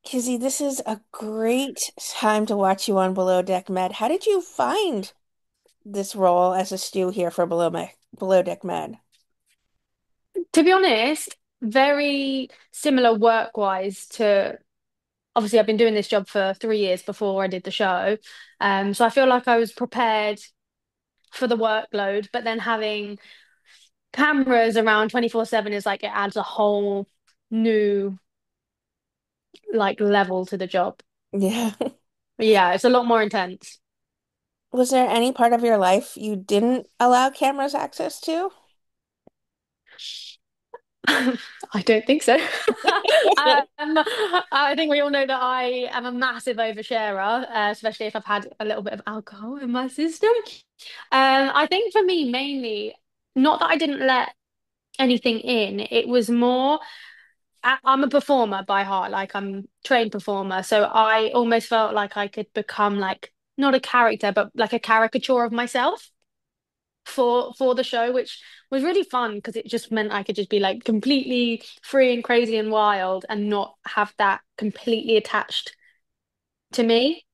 Kizzy, this is a great time to watch you on Below Deck Med. How did you find this role as a stew here for Below Deck Med? To be honest, very similar work-wise to obviously I've been doing this job for 3 years before I did the show. So I feel like I was prepared for the workload, but then having cameras around 24/7 is like it adds a whole new like level to the job. Yeah. Yeah, it's a lot more intense. Was there any part of your life you didn't allow cameras access to? I don't think so. I think we all know that I am a massive oversharer, especially if I've had a little bit of alcohol in my system. I think for me, mainly, not that I didn't let anything in, it was more, I'm a performer by heart, like I'm a trained performer. So I almost felt like I could become like, not a character, but like a caricature of myself for the show, which was really fun because it just meant I could just be like completely free and crazy and wild and not have that completely attached to me,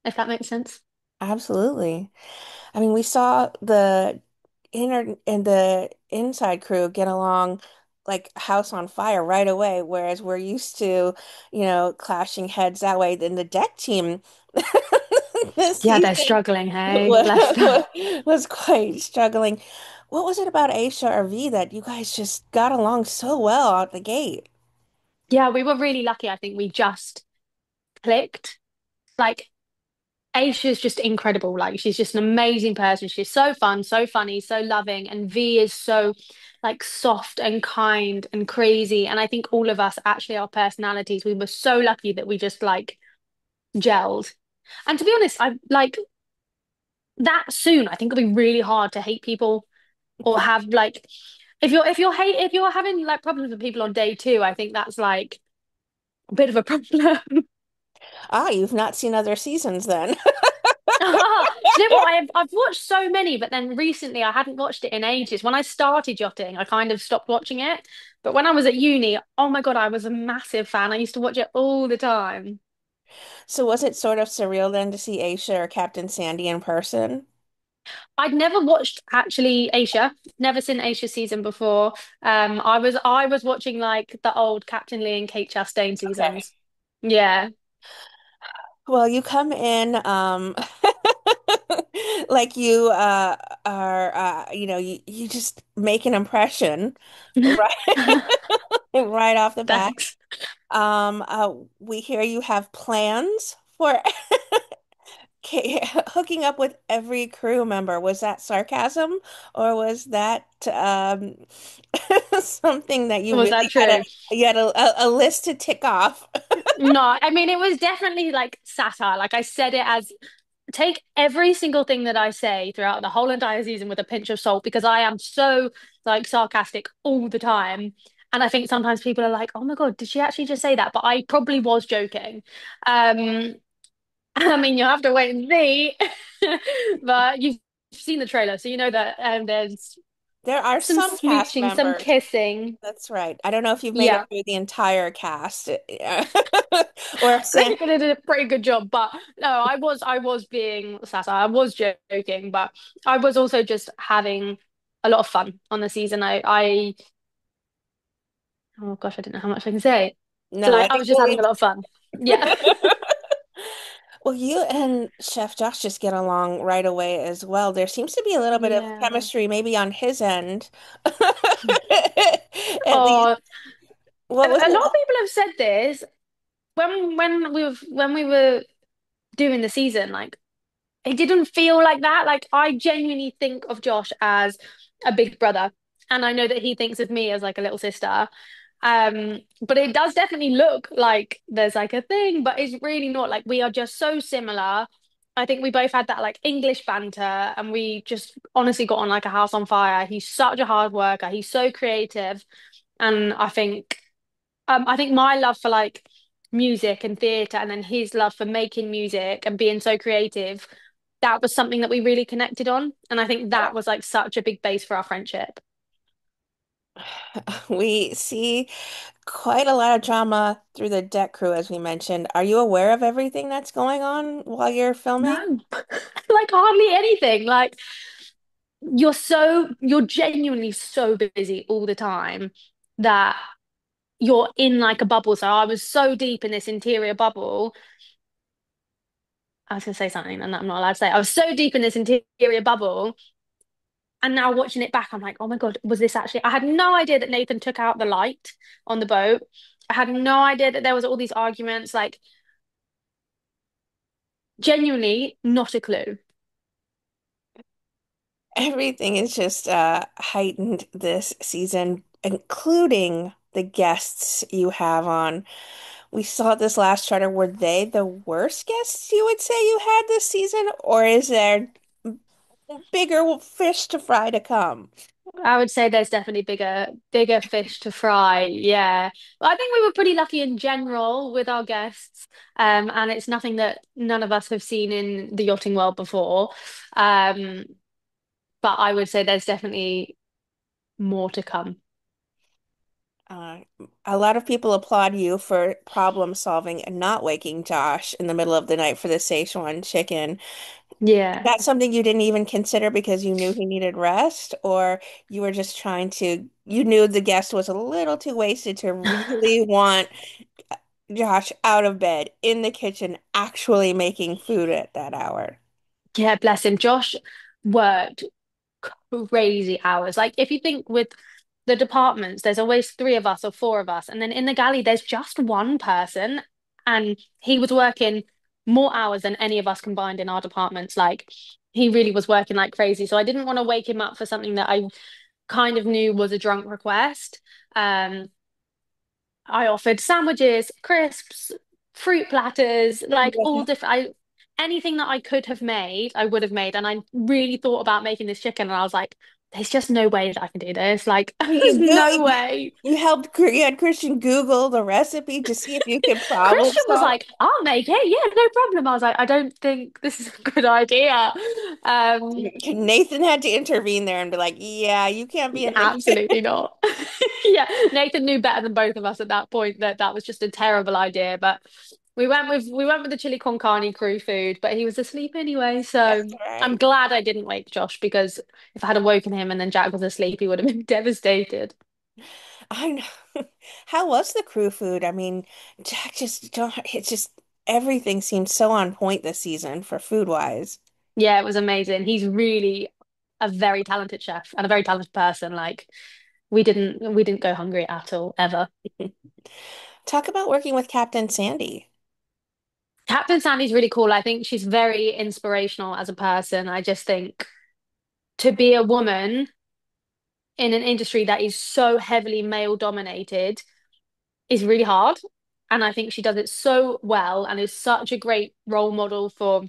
if that makes sense. Absolutely. I mean, we saw the inner and the inside crew get along like house on fire right away, whereas we're used to, clashing heads that way. Then the deck team this Yeah, they're season struggling, hey, bless them. was quite struggling. What was it about Aisha or V that you guys just got along so well out the gate? Yeah, we were really lucky. I think we just clicked. Like Aisha's just incredible. Like she's just an amazing person. She's so fun, so funny, so loving. And V is so like soft and kind and crazy. And I think all of us, actually, our personalities, we were so lucky that we just like gelled. And to be honest, I like that soon. I think it'll be really hard to hate people or have like if you're having like problems with people on day two, I think that's like a bit of a problem. Ah, you've not seen other seasons then. Do you know what? I've watched so many, but then recently I hadn't watched it in ages. When I started yachting, I kind of stopped watching it. But when I was at uni, oh my God, I was a massive fan. I used to watch it all the time. So was it sort of surreal then to see Aisha or Captain Sandy in person? I'd never watched actually Asia, never seen Asia season before. I was watching like the old Captain Lee and Kate Chastain Okay. seasons. Yeah. Well, you come in like you are you just make an impression right right off the bat. Thanks. We hear you have plans for hooking up with every crew member. Was that sarcasm or was that something that you Was really that true? had a list to tick off? No, I mean it was definitely like satire. Like I said it as take every single thing that I say throughout the whole entire season with a pinch of salt because I am so like sarcastic all the time. And I think sometimes people are like, "Oh my God, did she actually just say that?" But I probably was joking. Um, I mean, you'll have to wait and see. But you've seen the trailer, so you know that there's There are some some cast smooching, some members. kissing. That's right. I don't know if you've made it Yeah, through the entire cast or if I Sam. think they did a pretty good job. But no, I was being satire. I was joking, but I was also just having a lot of fun on the season. Oh gosh, I don't know how much I can say. No, Like I I think was just we'll having leave a lot of fun. Yeah. it. Well, you and Chef Josh just get along right away as well. There seems to be a little bit of Yeah. chemistry, maybe on his end. At least, Or what was a it lot of like? people have said this when we were doing the season, like it didn't feel like that. Like I genuinely think of Josh as a big brother, and I know that he thinks of me as like a little sister. But it does definitely look like there's like a thing, but it's really not. Like we are just so similar. I think we both had that like English banter, and we just honestly got on like a house on fire. He's such a hard worker. He's so creative, and I think my love for like music and theatre, and then his love for making music and being so creative, that was something that we really connected on. And I think that was like such a big base for our friendship. We see quite a lot of drama through the deck crew, as we mentioned. Are you aware of everything that's going on while you're filming? No, like hardly anything. Like you're genuinely so busy all the time that you're in like a bubble. So I was so deep in this interior bubble. I was gonna say something and I'm not allowed to say. I was so deep in this interior bubble, and now watching it back, I'm like, oh my God, was this actually? I had no idea that Nathan took out the light on the boat. I had no idea that there was all these arguments. Like genuinely, not a clue. Everything is just heightened this season, including the guests you have on. We saw this last charter. Were they the worst guests you would say you had this season, or is there bigger fish to fry to come? I would say there's definitely bigger fish to fry. Yeah. Well, I think we were pretty lucky in general with our guests. And it's nothing that none of us have seen in the yachting world before. Um, but I would say there's definitely more to come. Uh, a lot of people applaud you for problem solving and not waking Josh in the middle of the night for the Szechuan chicken. Yeah. That's something you didn't even consider because you knew he needed rest, or you were just you knew the guest was a little too wasted to really want Josh out of bed in the kitchen, actually making food at that hour. Yeah, bless him. Josh worked crazy hours. Like if you think with the departments, there's always three of us or four of us, and then in the galley there's just one person, and he was working more hours than any of us combined in our departments. Like he really was working like crazy. So I didn't want to wake him up for something that I kind of knew was a drunk request. Um, I offered sandwiches, crisps, fruit platters, like all Yeah. different. Anything that I could have made, I would have made. And I really thought about making this chicken, and I was like, "There's just no way that I can do this. Like, there's no way." You had Christian Google the recipe to see if you could problem Christian was solve. like, "I'll make it. Yeah, no problem." I was like, "I don't think this is a good idea." Um, Nathan had to intervene there and be like, "Yeah, you can't be in the Absolutely not. Yeah, Nathan knew better than both of us at that point that that was just a terrible idea. But we went with the chili con carne crew food, but he was asleep anyway. That's So I'm right. glad I didn't wake Josh because if I had awoken him and then Jack was asleep, he would have been devastated. I know. How was the crew food? I mean, Jack just don't, it's just everything seems so on point this season for food wise. Yeah, it was amazing. He's really a very talented chef and a very talented person. Like we didn't go hungry at all ever. Talk about working with Captain Sandy. Captain Sandy's really cool. I think she's very inspirational as a person. I just think to be a woman in an industry that is so heavily male dominated is really hard. And I think she does it so well and is such a great role model for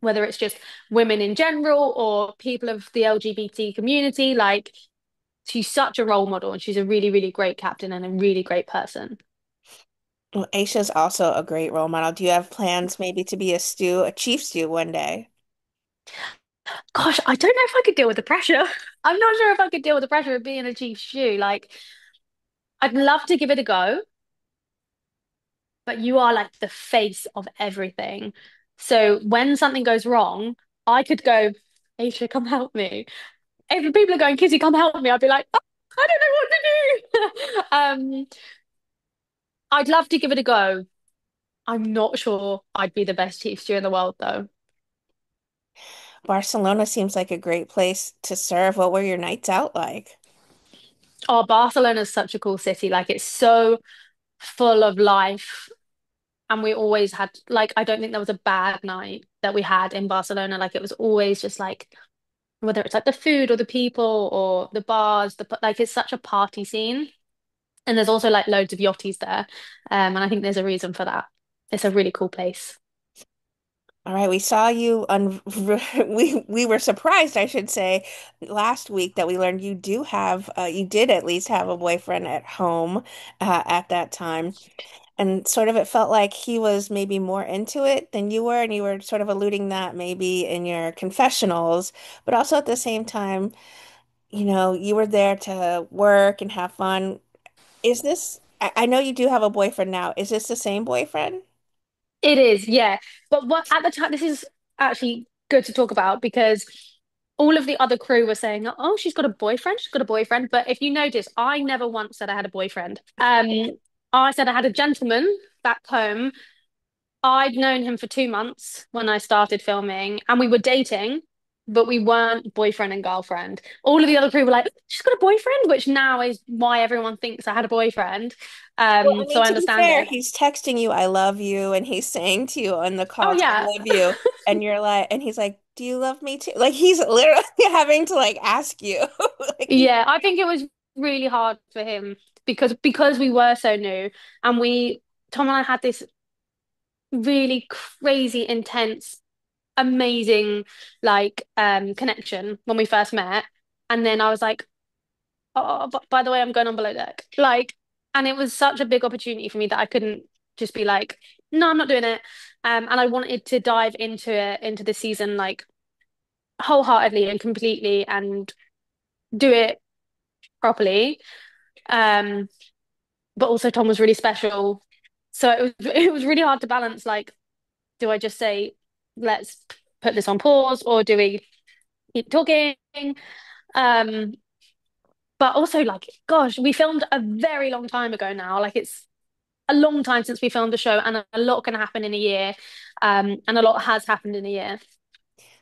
whether it's just women in general or people of the LGBT community. Like, she's such a role model and she's a really, really great captain and a really great person. Well, Aisha's also a great role model. Do you have plans maybe to be a chief stew one day? Gosh, I don't know if I could deal with the pressure. I'm not sure if I could deal with the pressure of being a chief stew. Like, I'd love to give it a go, but you are like the face of everything. So when something goes wrong, I could go, Aisha, come help me. If people are going, Kizzy, come help me, I'd be like, oh, I don't know what to do. I'd love to give it a go. I'm not sure I'd be the best chief stew in the world, though. Barcelona seems like a great place to serve. What were your nights out like? Oh, Barcelona's such a cool city. Like, it's so full of life. And we always had, like, I don't think there was a bad night that we had in Barcelona. Like, it was always just like, whether it's like the food or the people or the bars, like it's such a party scene. And there's also like loads of yachties there. And I think there's a reason for that. It's a really cool place. All right, we saw you on we were surprised, I should say, last week that we learned you do have you did at least have a boyfriend at home at that time. And sort of it felt like he was maybe more into it than you were, and you were sort of alluding that maybe in your confessionals, but also at the same time, you were there to work and have fun. I know you do have a boyfriend now. Is this the same boyfriend? It is, yeah. But what at the time, this is actually good to talk about because all of the other crew were saying, "Oh, she's got a boyfriend. She's got a boyfriend." But if you notice, I never once said I had a boyfriend. I said I had a gentleman back home. I'd known him for 2 months when I started filming, and we were dating, but we weren't boyfriend and girlfriend. All of the other crew were like, "She's got a boyfriend," which now is why everyone thinks I had a boyfriend. Well, I So mean, I to be understand fair, it. he's texting you, I love you, and he's saying to you on the Oh calls, I yeah. love you. And you're like, and he's like, do you love me too? Like he's literally having to like ask you. Like he Yeah, I think it was really hard for him because we were so new and we Tom and I had this really crazy intense amazing connection when we first met, and then I was like, oh, but by the way, I'm going on below deck, and it was such a big opportunity for me that I couldn't just be like, no, I'm not doing it. And I wanted to dive into the season like wholeheartedly and completely and do it properly. um but also Tom was really special. So it was really hard to balance, like, do I just say, let's put this on pause, or do we keep talking? Um, but also, like, gosh, we filmed a very long time ago now. Like, it's a long time since we filmed the show, and a lot can happen in a year. And a lot has happened in a year.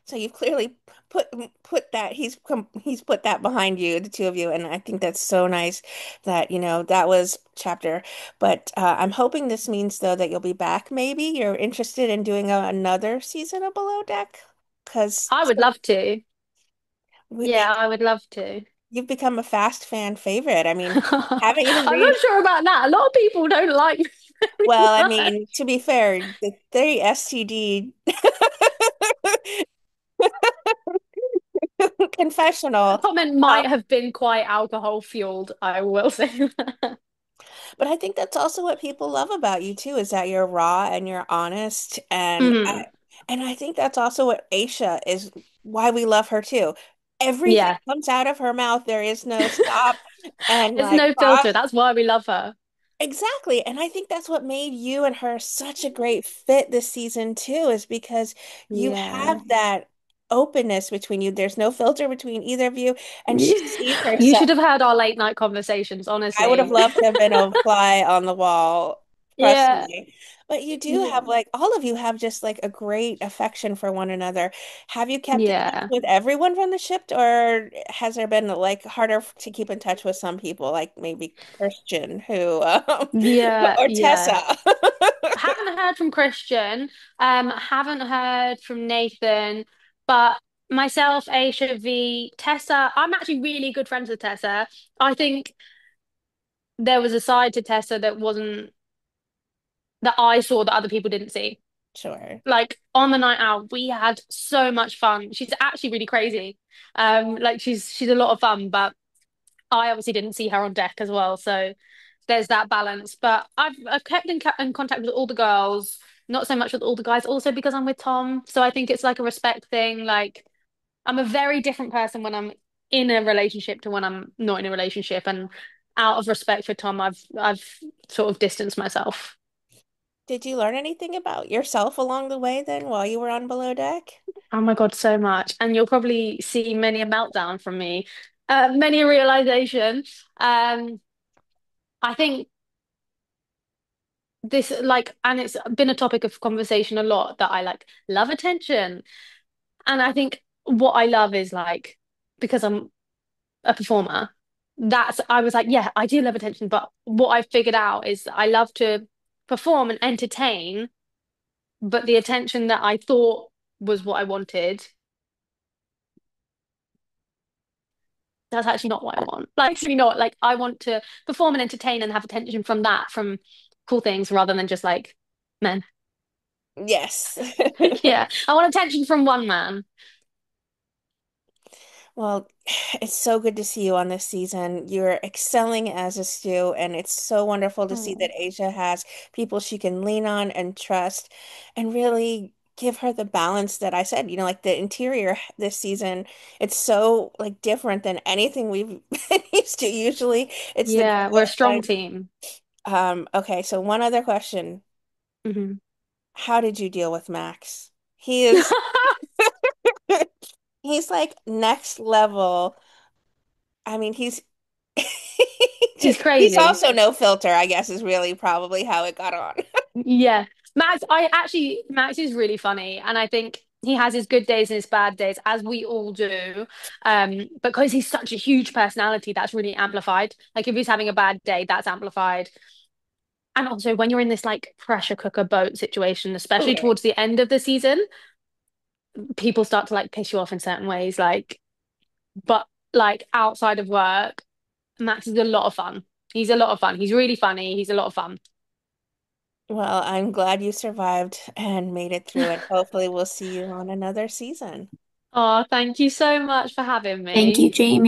So you've clearly put put that he's put that behind you, the two of you, and I think that's so nice that that was chapter. But I'm hoping this means though that you'll be back. Maybe you're interested in doing another season of Below Deck because I would love to. we Yeah, I would love to. you've become a fast fan favorite. I mean, haven't even I'm read. not sure about that. A lot of people don't like me very Well, I much. mean, to be fair, the 30 STD confessional. Comment might have been quite alcohol fueled, I will say that. But I think that's also what people love about you too, is that you're raw and you're honest. Mhm. And I think that's also what Aisha is why we love her too. Everything Yeah. comes out of her mouth. There is no stop and There's like no filter. That's why we love her. exactly. And I think that's what made you and her such a great fit this season too, is because you Yeah. have that openness between you. There's no filter between either of you. And she sees You herself. should have heard our late night conversations, I would have honestly. loved to have been a fly on the wall, Yeah. personally. But you do have Yeah. like all of you have just like a great affection for one another. Have you kept in touch Yeah. with everyone from the ship, or has there been like harder to keep in touch with some people, like maybe Christian, who Yeah. or Yeah. Tessa? Haven't heard from Christian. Haven't heard from Nathan, but myself, Aisha, V, Tessa, I'm actually really good friends with Tessa. I think there was a side to Tessa that I saw that other people didn't see. Sure. Like on the night out, we had so much fun. She's actually really crazy. Like she's a lot of fun, but I obviously didn't see her on deck as well. So there's that balance. But I've kept in contact with all the girls, not so much with all the guys, also because I'm with Tom. So I think it's like a respect thing. Like I'm a very different person when I'm in a relationship to when I'm not in a relationship. And out of respect for Tom, I've sort of distanced myself. Did you learn anything about yourself along the way then while you were on Below Deck? Oh my God, so much. And you'll probably see many a meltdown from me, many a realization. Um, I think and it's been a topic of conversation a lot that I like love attention. And I think what I love is like, because I'm a performer, I was like, yeah, I do love attention. But what I've figured out is I love to perform and entertain, but the attention that I thought was what I wanted, that's actually not what I want. Like, actually not. Like, I want to perform and entertain and have attention from that, from cool things, rather than just like men. Yes. Yeah, I want attention from one man. Well, it's so good to see you on this season. You're excelling as a Stu, and it's so wonderful to see Oh, that Asia has people she can lean on and trust. And really, give her the balance that I said, like the interior this season, it's so like different than anything we've been used to. Usually it's the Yeah, girl we're a strong outside. team. Okay, so one other question. Hmm. How did you deal with Max? He is he's like next level. I mean, He's he's crazy. also no filter, I guess, is really probably how it got on. Yeah. Max is really funny. And I think he has his good days and his bad days, as we all do. Because he's such a huge personality, that's really amplified. Like if he's having a bad day, that's amplified. And also when you're in this like pressure cooker boat situation, especially Right. towards the end of the season, people start to like piss you off in certain ways. But like outside of work, Max is a lot of fun. He's a lot of fun. He's really funny. He's a lot of fun. Well, I'm glad you survived and made it through, and hopefully we'll see you on another season. Oh, thank you so much for having Thank you, me. Jamie.